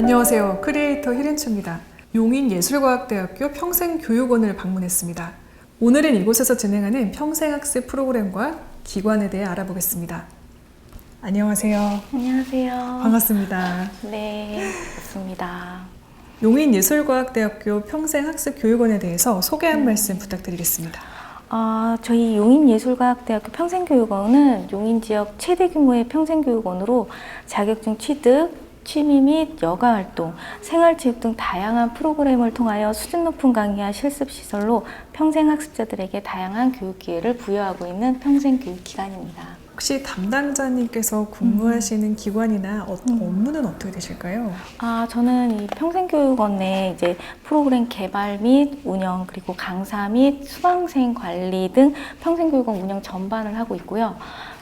안녕하세요. 크리에이터 히렌츠입니다. 용인예술과학대학교 평생교육원을 방문했습니다. 오늘은 이곳에서 진행하는 평생학습 프로그램과 기관에 대해 알아보겠습니다. 안녕하세요. 안녕하세요. 반갑습니다. 네, 반갑습니다. 용인예술과학대학교 평생학습교육원에 대해서 소개 한 말씀 부탁드리겠습니다. 저희 용인예술과학대학교 평생교육원은 용인 지역 최대 규모의 평생교육원으로 자격증 취득, 취미 및 여가활동, 생활체육 등 다양한 프로그램을 통하여 수준 높은 강의와 실습시설로 평생학습자들에게 다양한 교육 기회를 부여하고 있는 평생교육기관입니다. 혹시 담당자님께서 근무하시는 기관이나 업무는 어떻게 되실까요? 저는 이 평생교육원에 이제 프로그램 개발 및 운영, 그리고 강사 및 수강생 관리 등 평생교육원 운영 전반을 하고 있고요.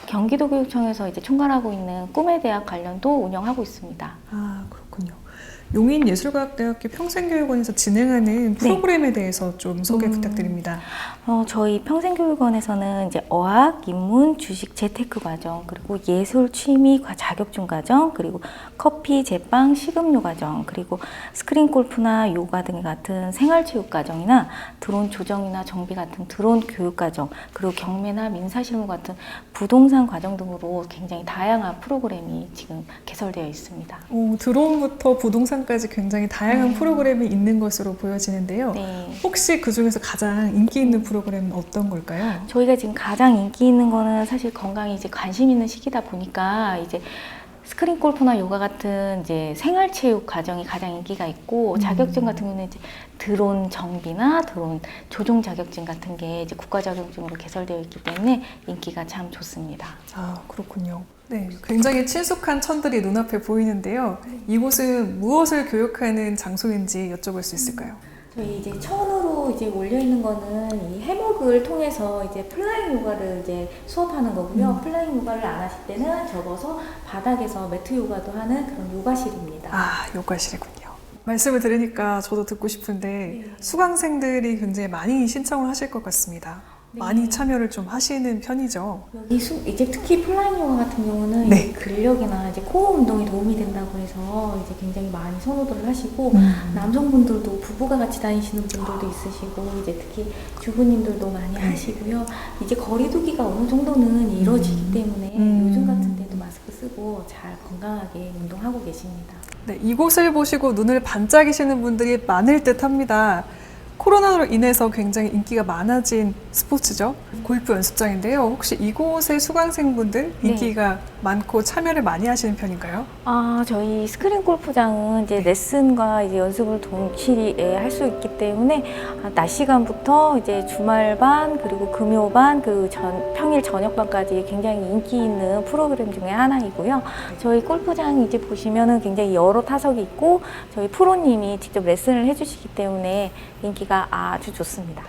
경기도교육청에서 이제 총괄하고 있는 꿈의 대학 관련도 운영하고 있습니다. 그렇군요. 용인예술과학대학교 평생교육원에서 진행하는 프로그램에 대해서 좀 소개 부탁드립니다. 저희 평생교육원에서는 이제 어학, 인문, 주식, 재테크 과정, 그리고 예술, 취미, 자격증 과정, 그리고 커피, 제빵, 식음료 과정, 그리고 스크린 골프나 요가 등 같은 생활체육 과정이나 드론 조정이나 정비 같은 드론 교육 과정, 그리고 경매나 민사실무 같은 부동산 과정 등으로 굉장히 다양한 프로그램이 지금 개설되어 있습니다. 드론부터 부동산까지 굉장히 다양한 프로그램이 있는 것으로 보여지는데요. 네. 혹시 그 중에서 가장 인기 있는 프로그램은 어떤 걸까요? 저희가 지금 가장 인기 있는 거는 사실 건강에 이제 관심 있는 시기다 보니까 이제 스크린 골프나 요가 같은 이제 생활체육 과정이 가장 인기가 있고, 자격증 같은 경우는 이제 드론 정비나 드론 조종 자격증 같은 게 이제 국가 자격증으로 개설되어 있기 때문에 인기가 참 좋습니다. 그렇군요. 네, 굉장히 친숙한 천들이 눈앞에 보이는데요. 이곳은 무엇을 교육하는 장소인지 여쭤볼 수 있을까요? 저희 이제 천으로 이제 올려 있는 거는 이 해먹을 통해서 이제 플라잉 요가를 이제 수업하는 거고요. 플라잉 요가를 안 하실 때는 접어서 바닥에서 매트 요가도 하는 그런 요가실입니다. 요가실이군요. 말씀을 들으니까 저도 듣고 싶은데 수강생들이 굉장히 많이 신청을 하실 것 같습니다. 많이 참여를 좀 하시는 편이죠. 여기 이제 특히 플라잉 요가 같은 경우는 이제 근력이나 이제 코어 운동에 도움이 된다고 해서 이제 굉장히 많이 선호도를 하시고, 남성분들도 부부가 같이 다니시는 분들도 있으시고, 이제 특히 주부님들도 많이 하시고요. 이제 거리두기가 어느 정도는 이루어지기 때문에 요즘 같은 때도 마스크 쓰고 잘 건강하게 운동하고 계십니다. 네, 이곳을 보시고 눈을 반짝이시는 분들이 많을 듯 합니다. 코로나로 인해서 굉장히 인기가 많아진 스포츠죠. 골프 연습장인데요. 혹시 이곳의 수강생분들 인기가 많고 참여를 많이 하시는 편인가요? 저희 스크린 골프장은 이제 레슨과 이제 연습을 동시에 할 수 있기 때문에 낮 시간부터 이제 주말반, 그리고 금요반, 평일 저녁반까지 굉장히 인기 있는 프로그램 중에 하나이고요. 저희 골프장 이제 보시면은 굉장히 여러 타석이 있고, 저희 프로님이 직접 레슨을 해주시기 때문에 인기가 아주 좋습니다.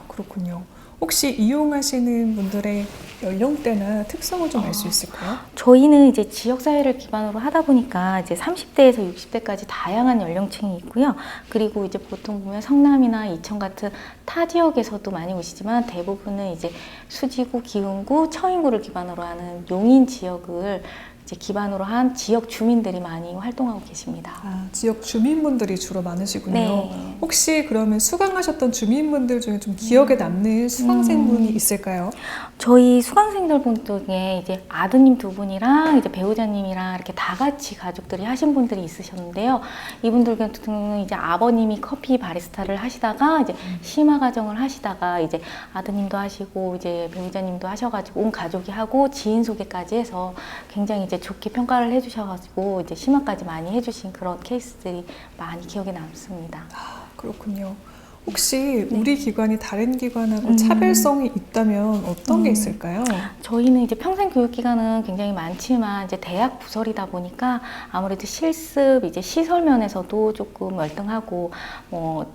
그렇군요. 혹시 이용하시는 분들의 연령대나 특성을 좀 알 수 있을까요? 저희는 이제 지역사회를 기반으로 하다 보니까 이제 30대에서 60대까지 다양한 연령층이 있고요. 그리고 이제 보통 보면 성남이나 이천 같은 타 지역에서도 많이 오시지만, 대부분은 이제 수지구, 기흥구, 처인구를 기반으로 하는 용인 지역을 이제 기반으로 한 지역 주민들이 많이 활동하고 계십니다. 지역 주민분들이 주로 많으시군요. 네. 혹시 그러면 수강하셨던 주민분들 중에 좀 기억에 남는 수강생분이 있을까요? 저희 수강생들 분 중에 이제 아드님 두 분이랑 이제 배우자님이랑 이렇게 다 같이 가족들이 하신 분들이 있으셨는데요. 이분들 같은 경우는 이제 아버님이 커피 바리스타를 하시다가 이제 심화 과정을 하시다가 이제 아드님도 하시고 이제 배우자님도 하셔가지고 온 가족이 하고 지인 소개까지 해서 굉장히 이제 좋게 평가를 해주셔가지고 이제 심화까지 많이 해주신 그런 케이스들이 많이 기억에 남습니다. 그렇군요. 혹시 우리 기관이 다른 기관하고 차별성이 있다면 어떤 게 있을까요? 저희는 이제 평생교육기관은 굉장히 많지만 이제 대학 부설이다 보니까 아무래도 실습, 이제 시설 면에서도 조금 월등하고,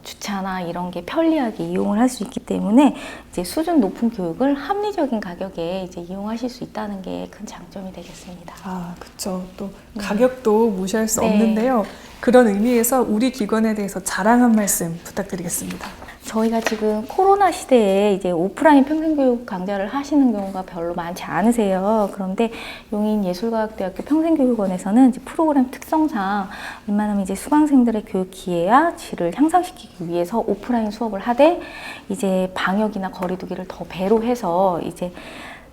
주차나 이런 게 편리하게 이용을 할 수 있기 때문에 이제 수준 높은 교육을 합리적인 가격에 이제 이용하실 수 있다는 게 큰 장점이 되겠습니다. 그렇죠. 또 가격도 무시할 수 없는데요. 그런 의미에서 우리 기관에 대해서 자랑 한 말씀 부탁드리겠습니다. 저희가 지금 코로나 시대에 이제 오프라인 평생교육 강좌를 하시는 경우가 별로 많지 않으세요. 그런데 용인예술과학대학교 평생교육원에서는 이제 프로그램 특성상 웬만하면 이제 수강생들의 교육 기회와 질을 향상시키기 위해서 오프라인 수업을 하되 이제 방역이나 거리두기를 더 배로 해서 이제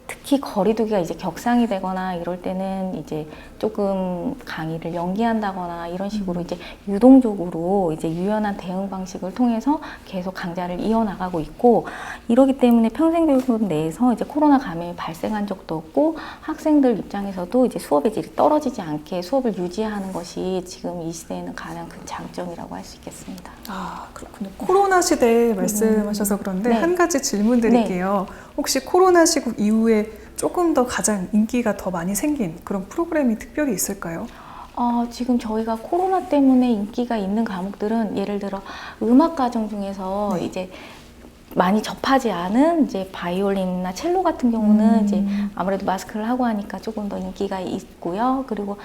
특히 거리두기가 이제 격상이 되거나 이럴 때는 이제 조금 강의를 연기한다거나 이런 식으로 이제 유동적으로 이제 유연한 대응 방식을 통해서 계속 강좌를 이어나가고 있고, 이러기 때문에 평생교육원 내에서 이제 코로나 감염이 발생한 적도 없고 학생들 입장에서도 이제 수업의 질이 떨어지지 않게 수업을 유지하는 것이 지금 이 시대에는 가장 큰 장점이라고 할 수 있겠습니다. 아, 그렇군요. 코로나 시대에 말씀하셔서 그런데 네. 한 가지 질문 드릴게요. 혹시 코로나 시국 이후에 조금 더 가장 인기가 더 많이 생긴 그런 프로그램이 특별히 있을까요? 지금 저희가 코로나 때문에 인기가 있는 과목들은 예를 들어 음악 과정 중에서 네. 이제 많이 접하지 않은 이제 바이올린이나 첼로 같은 경우는 이제 아무래도 마스크를 하고 하니까 조금 더 인기가 있고요. 그리고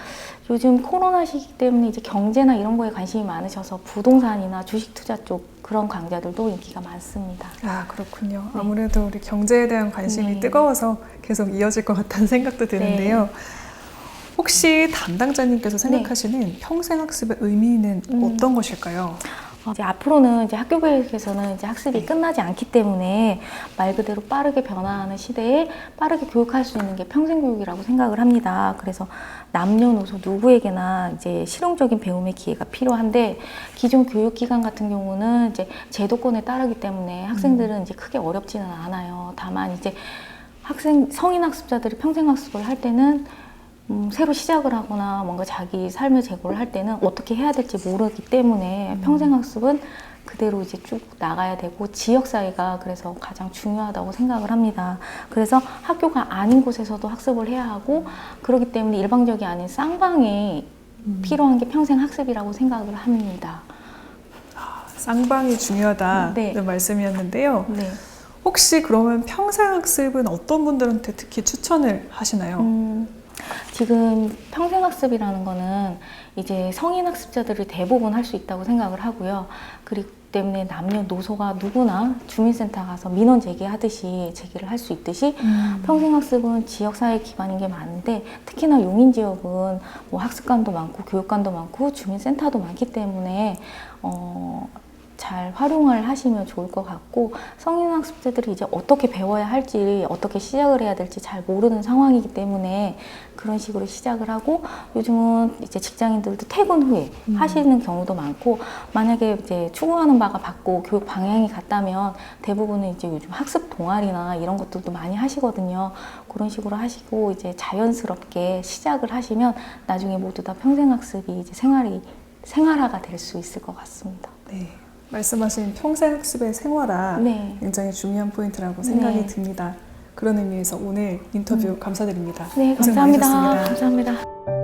요즘 코로나 시기 때문에 이제 경제나 이런 거에 관심이 많으셔서 부동산이나 주식 투자 쪽 그런 강좌들도 인기가 많습니다. 아, 그렇군요. 아무래도 우리 경제에 대한 관심이 네. 뜨거워서 계속 이어질 것 같다는 생각도 드는데요. 혹시 담당자님께서 생각하시는 평생학습의 의미는 어떤 것일까요? 이제 앞으로는 이제 학교 교육에서는 이제 학습이 끝나지 않기 때문에 말 그대로 빠르게 변화하는 시대에 빠르게 교육할 수 있는 게 평생교육이라고 생각을 합니다. 그래서 남녀노소 누구에게나 이제 실용적인 배움의 기회가 필요한데, 기존 교육기관 같은 경우는 이제 제도권에 따르기 때문에 학생들은 이제 크게 어렵지는 않아요. 다만 이제 성인 학습자들이 평생학습을 할 때는 새로 시작을 하거나 뭔가 자기 삶의 재고를 할 때는 어떻게 해야 될지 모르기 때문에 평생학습은 그대로 이제 쭉 나가야 되고 지역사회가 그래서 가장 중요하다고 생각을 합니다. 그래서 학교가 아닌 곳에서도 학습을 해야 하고, 그렇기 때문에 일방적이 아닌 쌍방이 필요한 게 평생학습이라고 생각을 합니다. 쌍방이 중요하다는 네. 말씀이었는데요. 네. 혹시 그러면 평생학습은 어떤 분들한테 특히 추천을 하시나요? 지금 평생학습이라는 거는 이제 성인 학습자들이 대부분 할 수 있다고 생각을 하고요. 그렇기 때문에 남녀노소가 누구나 주민센터 가서 민원 제기하듯이 제기를 할 수 있듯이 평생학습은 지역사회 기반인 게 많은데, 특히나 용인 지역은 뭐 학습관도 많고 교육관도 많고 주민센터도 많기 때문에 잘 활용을 하시면 좋을 것 같고, 성인 학습자들이 이제 어떻게 배워야 할지 어떻게 시작을 해야 될지 잘 모르는 상황이기 때문에 그런 식으로 시작을 하고, 요즘은 이제 직장인들도 퇴근 후에 하시는 경우도 많고, 만약에 이제 추구하는 바가 받고 교육 방향이 같다면 대부분은 이제 요즘 학습 동아리나 이런 것들도 많이 하시거든요. 그런 식으로 하시고 이제 자연스럽게 시작을 하시면 나중에 모두 다 평생학습이 이제 생활화가 될 수 있을 것 같습니다. 네. 말씀하신 평생학습의 생활화 네. 굉장히 중요한 포인트라고 생각이 네. 듭니다. 그런 의미에서 오늘 인터뷰 감사드립니다. 네, 고생 감사합니다. 많으셨습니다. 감사합니다.